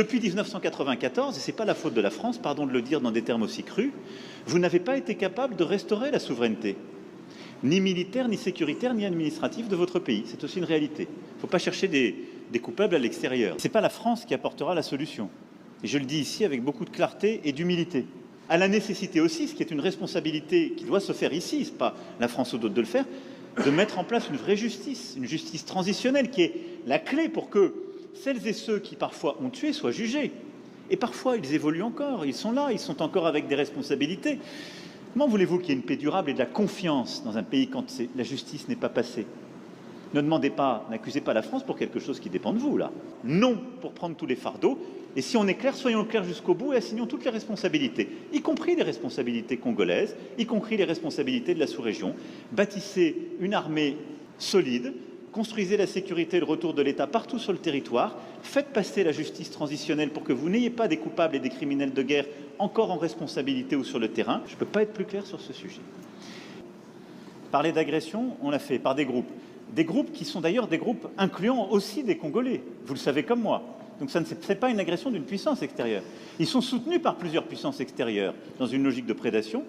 Depuis 1994, et ce n'est pas la faute de la France, pardon de le dire dans des termes aussi crus, vous n'avez pas été capable de restaurer la souveraineté, ni militaire, ni sécuritaire, ni administrative de votre pays. C'est aussi une réalité. Il ne faut pas chercher des coupables à l'extérieur. Ce n'est pas la France qui apportera la solution. Et je le dis ici avec beaucoup de clarté et d'humilité. À la nécessité aussi, ce qui est une responsabilité qui doit se faire ici, ce n'est pas la France ou d'autres de le faire, de mettre en place une vraie justice, une justice transitionnelle qui est la clé pour que celles et ceux qui parfois ont tué soient jugés. Et parfois, ils évoluent encore, ils sont là, ils sont encore avec des responsabilités. Comment voulez-vous qu'il y ait une paix durable et de la confiance dans un pays quand la justice n'est pas passée? Ne demandez pas, n'accusez pas la France pour quelque chose qui dépend de vous, là. Non pour prendre tous les fardeaux. Et si on est clair, soyons clairs jusqu'au bout et assignons toutes les responsabilités, y compris les responsabilités congolaises, y compris les responsabilités de la sous-région. Bâtissez une armée solide, construisez la sécurité et le retour de l'État partout sur le territoire, faites passer la justice transitionnelle pour que vous n'ayez pas des coupables et des criminels de guerre encore en responsabilité ou sur le terrain. Je ne peux pas être plus clair sur ce sujet. Parler d'agression, on l'a fait par des groupes. Des groupes qui sont d'ailleurs des groupes incluant aussi des Congolais, vous le savez comme moi. Donc ça n'est pas une agression d'une puissance extérieure. Ils sont soutenus par plusieurs puissances extérieures dans une logique de prédation.